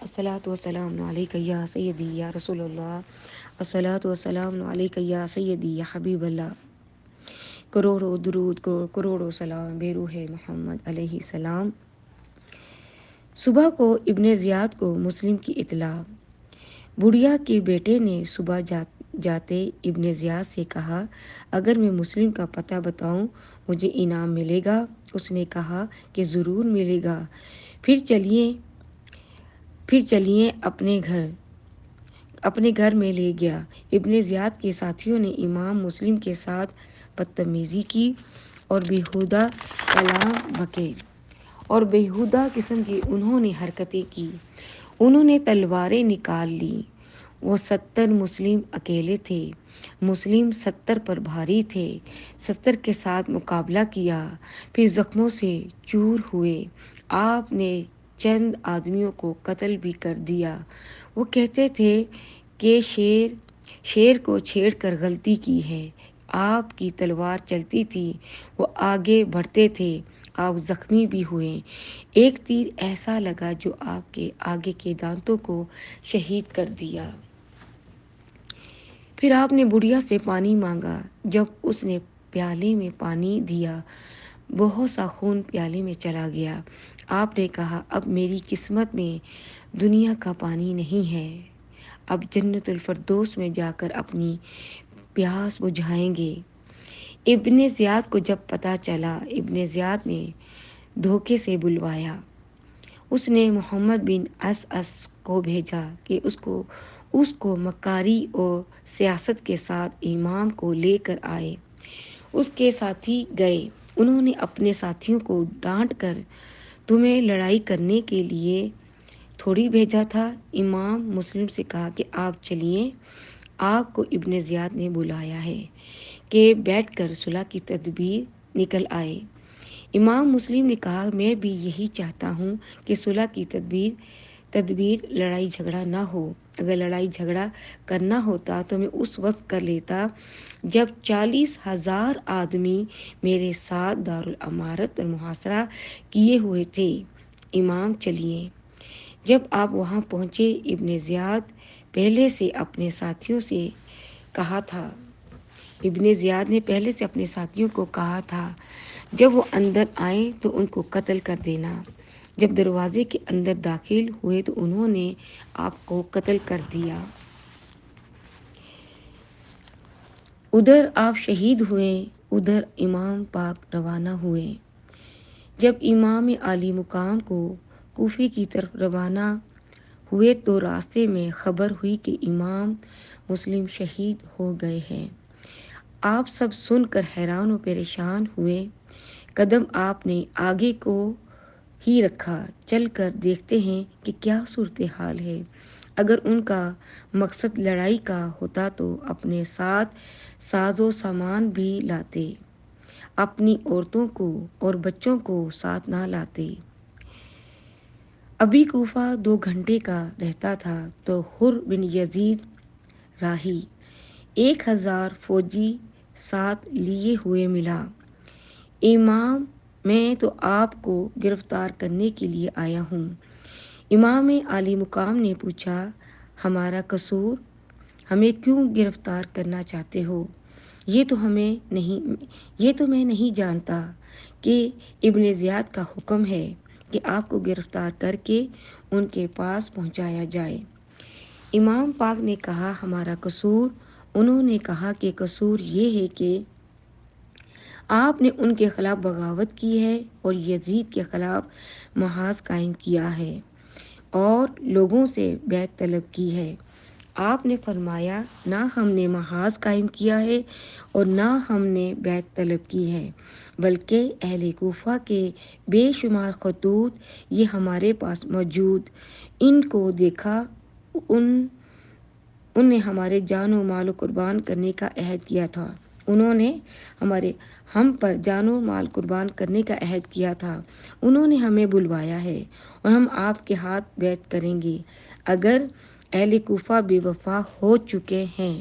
الصلاۃ والسلام علیک یا سیدی یا رسول اللہ، الصلاۃ والسلام علیک یا سیدی یا حبیب اللہ، کروڑوں درود کروڑوں سلام بے روح محمد علیہ السلام۔ صبح کو ابن زیاد کو مسلم کی اطلاع۔ بڑھیا کے بیٹے نے صبح جاتے ابن زیاد سے کہا، اگر میں مسلم کا پتہ بتاؤں مجھے انعام ملے گا؟ اس نے کہا کہ ضرور ملے گا، پھر چلیے اپنے گھر میں لے گیا۔ ابن زیاد کے ساتھیوں نے امام مسلم کے ساتھ بدتمیزی کی اور بیہودہ کلام بکے اور بیہودہ قسم کی انہوں نے حرکتیں کی۔ انہوں نے تلواریں نکال لیں۔ وہ 70 مسلم اکیلے تھے، مسلم 70 پر بھاری تھے۔ 70 کے ساتھ مقابلہ کیا، پھر زخموں سے چور ہوئے۔ آپ نے چند آدمیوں کو قتل بھی کر دیا۔ وہ کہتے تھے کہ شیر کو چھیڑ کر غلطی کی ہے۔ آپ کی تلوار چلتی تھی، وہ آگے بڑھتے تھے، آپ زخمی بھی ہوئے۔ ایک تیر ایسا لگا جو آپ کے آگے کے دانتوں کو شہید کر دیا۔ پھر آپ نے بڑھیا سے پانی مانگا۔ جب اس نے پیالے میں پانی دیا، بہت سا خون پیالے میں چلا گیا۔ آپ نے کہا، اب میری قسمت میں دنیا کا پانی نہیں ہے، اب جنت الفردوس میں جا کر اپنی پیاس بجھائیں گے۔ ابن زیاد کو جب پتہ چلا، ابن زیاد نے دھوکے سے بلوایا۔ اس نے محمد بن اس کو بھیجا کہ اس کو مکاری اور سیاست کے ساتھ امام کو لے کر آئے۔ اس کے ساتھی گئے۔ انہوں نے اپنے ساتھیوں کو ڈانٹ کر، تمہیں لڑائی کرنے کے لیے تھوڑی بھیجا تھا۔ امام مسلم سے کہا کہ آپ چلیے، آپ کو ابن زیاد نے بلایا ہے کہ بیٹھ کر صلح کی تدبیر نکل آئے۔ امام مسلم نے کہا، میں بھی یہی چاہتا ہوں کہ صلح کی تدبیر لڑائی جھگڑا نہ ہو۔ اگر لڑائی جھگڑا کرنا ہوتا تو میں اس وقت کر لیتا جب 40,000 آدمی میرے ساتھ دارالامارت پر محاصرہ کیے ہوئے تھے۔ امام چلیے۔ جب آپ وہاں پہنچے، ابن زیاد پہلے سے اپنے ساتھیوں کو کہا تھا جب وہ اندر آئیں تو ان کو قتل کر دینا۔ جب دروازے کے اندر داخل ہوئے تو انہوں نے آپ کو قتل کر دیا۔ ادھر آپ شہید ہوئے، ادھر امام پاک روانہ ہوئے۔ جب امام عالی مقام کو کوفے کی طرف روانہ ہوئے تو راستے میں خبر ہوئی کہ امام مسلم شہید ہو گئے ہیں۔ آپ سب سن کر حیران و پریشان ہوئے۔ قدم آپ نے آگے کو ہی رکھا، چل کر دیکھتے ہیں کہ کیا صورتحال ہے۔ اگر ان کا مقصد لڑائی کا ہوتا تو اپنے ساتھ ساز و سامان بھی لاتے، اپنی عورتوں کو اور بچوں کو ساتھ نہ لاتے۔ ابھی کوفہ 2 گھنٹے کا رہتا تھا تو حر بن یزید راہی 1000 فوجی ساتھ لیے ہوئے ملا۔ امام، میں تو آپ کو گرفتار کرنے کے لیے آیا ہوں۔ امام عالی مقام نے پوچھا، ہمارا قصور؟ ہمیں کیوں گرفتار کرنا چاہتے ہو؟ یہ تو میں نہیں جانتا کہ ابن زیاد کا حکم ہے کہ آپ کو گرفتار کر کے ان کے پاس پہنچایا جائے۔ امام پاک نے کہا، ہمارا قصور؟ انہوں نے کہا کہ قصور یہ ہے کہ آپ نے ان کے خلاف بغاوت کی ہے اور یزید کے خلاف محاذ قائم کیا ہے اور لوگوں سے بیعت طلب کی ہے۔ آپ نے فرمایا، نہ ہم نے محاذ قائم کیا ہے اور نہ ہم نے بیعت طلب کی ہے، بلکہ اہل کوفہ کے بے شمار خطوط یہ ہمارے پاس موجود، ان کو دیکھا، ان نے ہمارے جان و مال قربان کرنے کا عہد کیا تھا۔ انہوں نے ہم پر جان و مال قربان کرنے کا عہد کیا تھا۔ انہوں نے ہمیں بلوایا ہے اور ہم آپ کے ہاتھ بیعت کریں گے۔ اگر اہل کوفہ بے وفا ہو چکے ہیں